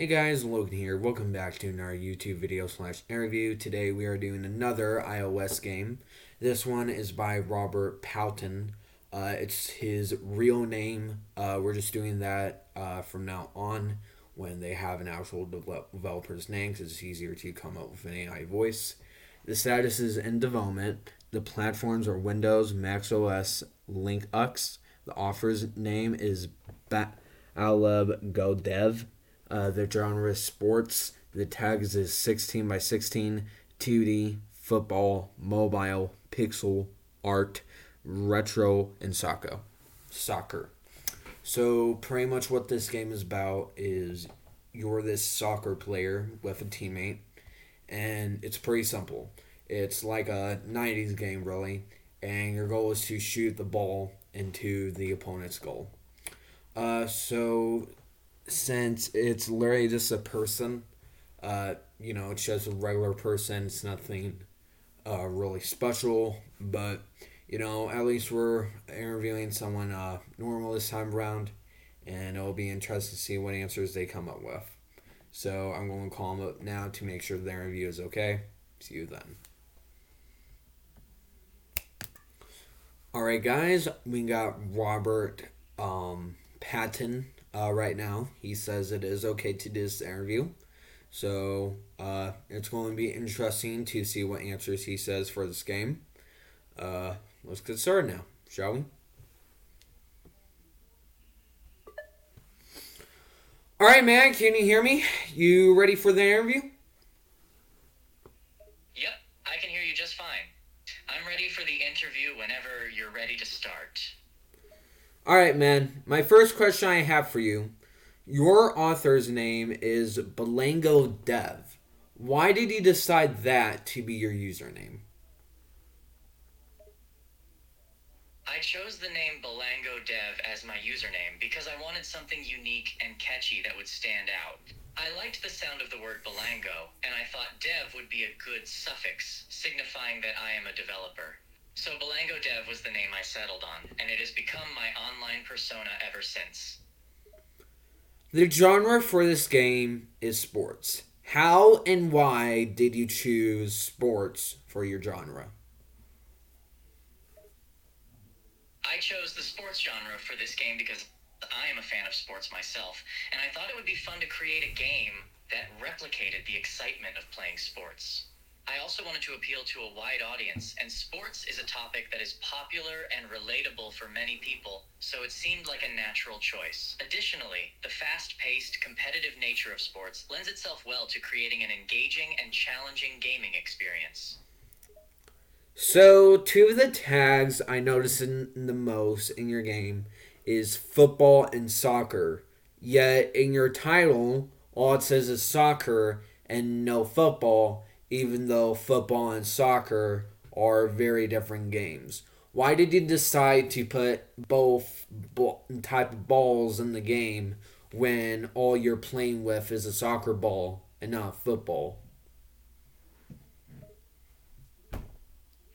Hey guys, Logan here. Welcome back to another YouTube video / interview. Today we are doing another iOS game. This one is by Rober Patton. It's his real name. We're just doing that from now on when they have an actual developer's name because it's easier to come up with an AI voice. The status is in development. The platforms are Windows, Mac OS, Linux. The author's name is Aleb Go Dev. The genre is sports. The tags is 16 by 16, 2D, football, mobile, pixel, art, retro, and soccer. So pretty much what this game is about is you're this soccer player with a teammate, and it's pretty simple. It's like a 90s game, really, and your goal is to shoot the ball into the opponent's goal. So since it's literally just a person, it's just a regular person. It's nothing really special, but at least we're interviewing someone normal this time around, and it'll be interesting to see what answers they come up with. So I'm going to call them up now to make sure the interview is okay. See you then. All right, guys, we got Robert Patton right now. He says it is okay to do this interview. So it's going to be interesting to see what answers he says for this game. Let's get started now, shall we? All right, man, can you hear me? You ready for the interview? Yep, I can hear you just fine. I'm ready for the interview whenever you're ready to start. All right, man. My first question I have for you. Your author's name is Belango Dev. Why did you decide that to be your username? I chose the name Belango Dev as my username because I wanted something unique and catchy that would stand out. I liked the sound of the word Belango, and I thought Dev would be a good suffix, signifying that I am a developer. So Belango Dev was the name I settled on, and it has become my online persona ever since. The genre for this game is sports. How and why did you choose sports for your genre? I chose the sports genre for this game because I am a fan of sports myself, and I thought it would be fun to create a game that replicated the excitement of playing sports. I also wanted to appeal to a wide audience, and sports is a topic that is popular and relatable for many people, so it seemed like a natural choice. Additionally, the fast-paced, competitive nature of sports lends itself well to creating an engaging and challenging gaming experience. So, two of the tags I noticed in the most in your game is football and soccer. Yet in your title, all it says is soccer and no football, even though football and soccer are very different games. Why did you decide to put both type of balls in the game when all you're playing with is a soccer ball and not football?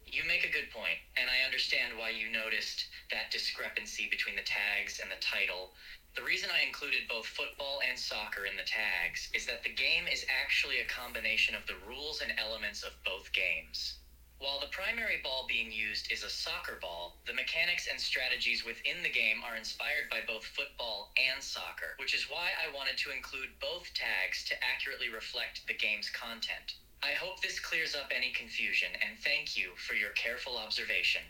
You make a good point, and I understand why you noticed that discrepancy between the tags and the title. The reason I included both football and soccer in the tags is that the game is actually a combination of the rules and elements of both games. While the primary ball being used is a soccer ball, the mechanics and strategies within the game are inspired by both football and soccer, which is why I wanted to include both tags to accurately reflect the game's content. I hope this clears up any confusion, and thank you for your careful observation.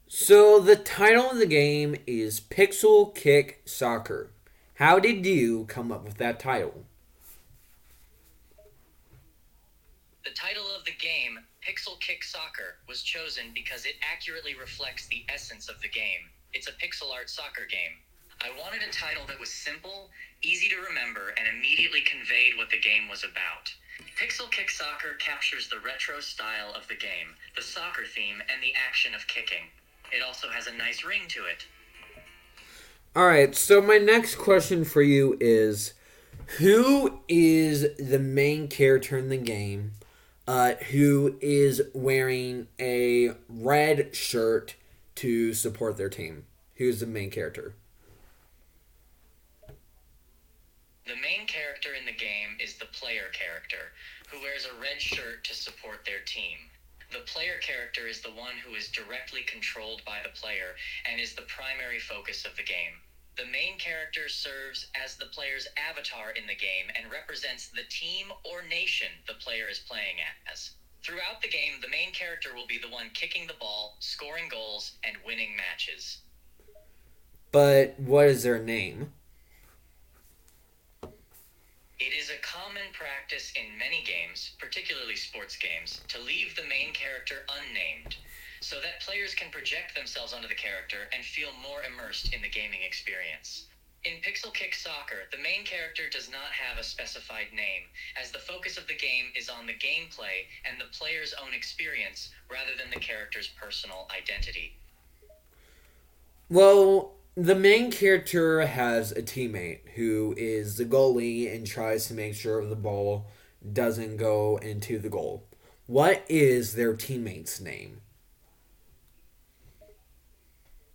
So the title of the game is Pixel Kick Soccer. How did you come up with that title? The title of the game, Pixel Kick Soccer, was chosen because it accurately reflects the essence of the game. It's a pixel art soccer game. I wanted a title that was simple, easy to remember, and immediately conveyed what the game was about. Pixel Kick Soccer captures the retro style of the game, the soccer theme, and the action of kicking. It also has a nice ring to it. Alright, so my next question for you is who is the main character in the game who is wearing a red shirt to support their team? Who's the main character? character in the game is the player character, who wears a red shirt to support their team. The player character is the one who is directly controlled by the player and is the primary focus of the game. The main character serves as the player's avatar in the game and represents the team or nation the player is playing as. Throughout the game, the main character will be the one kicking the ball, scoring goals, and winning matches. But what is their name? It is a common practice in many games, particularly sports games, to leave the main character unnamed, so that players can project themselves onto the character and feel more immersed in the gaming experience. In Pixel Kick Soccer, the main character does not have a specified name, as the focus of the game is on the gameplay and the player's own experience rather than the character's personal identity. Well, the main character has a teammate who is the goalie and tries to make sure the ball doesn't go into the goal. What is their teammate's name?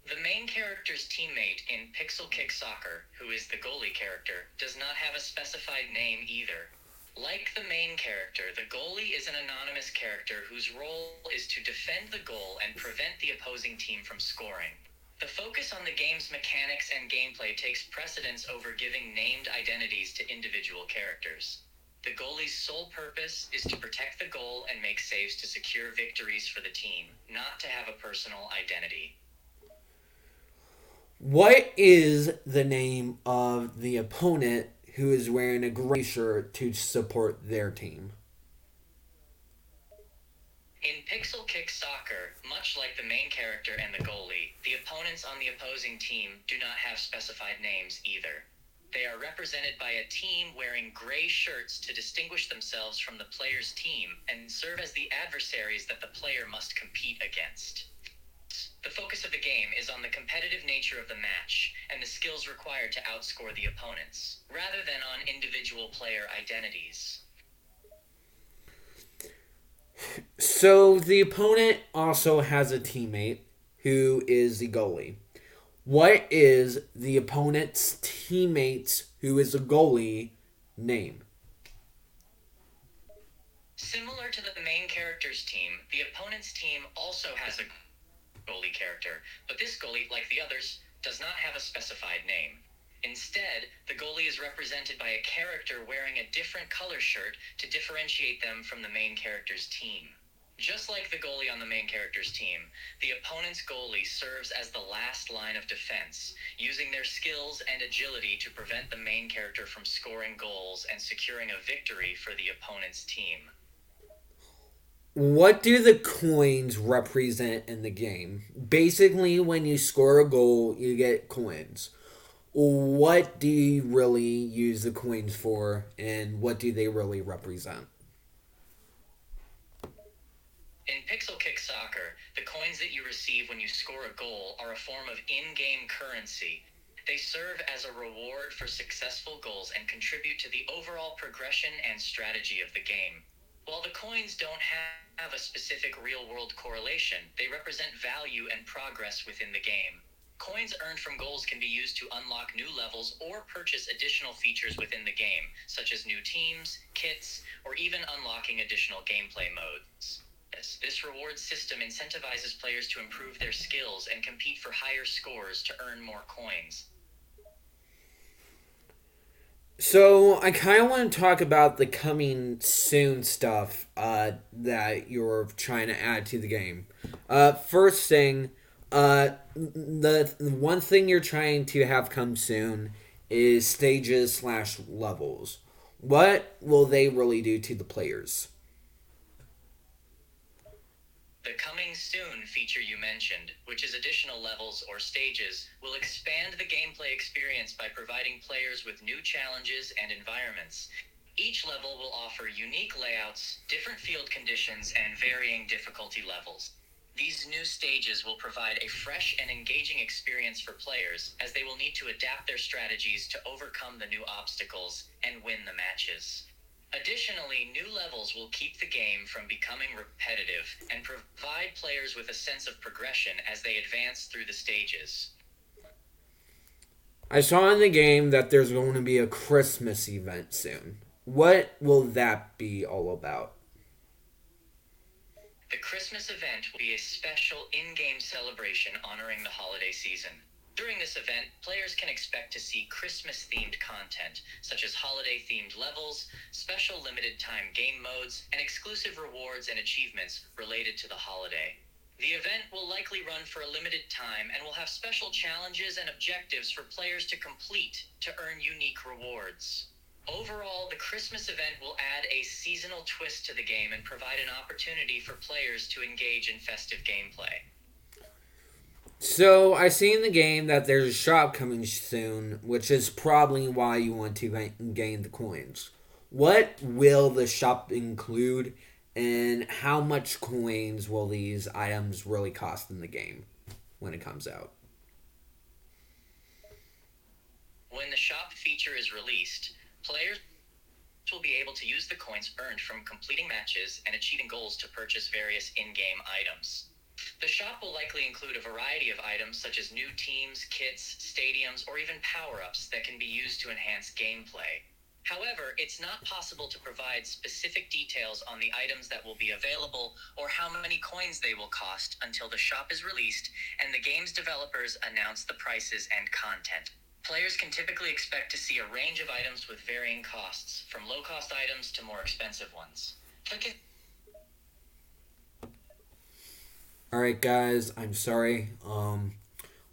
The main character's teammate in Pixel Kick Soccer, who is the goalie character, does not have a specified name either. Like the main character, the goalie is an anonymous character whose role is to defend the goal and prevent the opposing team from scoring. The focus on the game's mechanics and gameplay takes precedence over giving named identities to individual characters. The goalie's sole purpose is to protect the goal and make saves to secure victories for the team, not to have a personal identity. What is the name of the opponent who is wearing a gray shirt to support their team? In Pixel Kick Soccer, much like the main character and the goalie, the opponents on the opposing team do not have specified names either. They are represented by a team wearing gray shirts to distinguish themselves from the player's team and serve as the adversaries that the player must compete against. The focus of the game is on the competitive nature of the match and the skills required to outscore the opponents, rather than on individual player identities. So the opponent also has a teammate who is the goalie. What is the opponent's teammate's who is the goalie name? Similar to the main character's team, the opponent's team also has a goalie character, but this goalie, like the others, does not have a specified name. Instead, the goalie is represented by a character wearing a different color shirt to differentiate them from the main character's team. Just like the goalie on the main character's team, the opponent's goalie serves as the last line of defense, using their skills and agility to prevent the main character from scoring goals and securing a victory for the opponent's team. What do the coins represent in the game? Basically, when you score a goal, you get coins. What do you really use the coins for, and what do they really represent? In Pixel Kick Soccer, the coins that you receive when you score a goal are a form of in-game currency. They serve as a reward for successful goals and contribute to the overall progression and strategy of the game. While the coins don't have a specific real-world correlation, they represent value and progress within the game. Coins earned from goals can be used to unlock new levels or purchase additional features within the game, such as new teams, kits, or even unlocking additional gameplay modes. This reward system incentivizes players to improve their skills and compete for higher scores to earn more coins. So, I kind of want to talk about the coming soon stuff that you're trying to add to the game. First thing, the one thing you're trying to have come soon is stages/levels. What will they really do to the players? The coming soon feature you mentioned, which is additional levels or stages, will expand the gameplay experience by providing players with new challenges and environments. Each level will offer unique layouts, different field conditions, and varying difficulty levels. These new stages will provide a fresh and engaging experience for players, as they will need to adapt their strategies to overcome the new obstacles and win the matches. Additionally, new levels will keep the game from becoming repetitive and provide players with a sense of progression as they advance through the stages. I saw in the game that there's going to be a Christmas event soon. What will that be all about? The Christmas event will be a special in-game celebration honoring the holiday season. During this event, players can expect to see Christmas-themed content, such as holiday-themed levels, special limited-time game modes, and exclusive rewards and achievements related to the holiday. The event will likely run for a limited time and will have special challenges and objectives for players to complete to earn unique rewards. Overall, the Christmas event will add a seasonal twist to the game and provide an opportunity for players to engage in festive gameplay. So I see in the game that there's a shop coming soon, which is probably why you want to gain the coins. What will the shop include, and how much coins will these items really cost in the game when it comes out? When the shop feature is released, players will be able to use the coins earned from completing matches and achieving goals to purchase various in-game items. The shop will likely include a variety of items such as new teams, kits, stadiums, or even power-ups that can be used to enhance gameplay. However, it's not possible to provide specific details on the items that will be available or how many coins they will cost until the shop is released and the game's developers announce the prices and content. Players can typically expect to see a range of items with varying costs, from low-cost items to more expensive ones. Alright, guys, I'm sorry.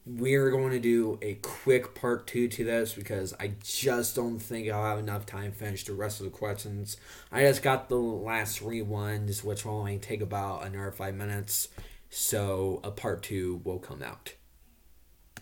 We're going to do a quick part 2 to this because I just don't think I'll have enough time to finish the rest of the questions. I just got the last 3 ones, which will only take about another 5 minutes. So a part 2 will come out.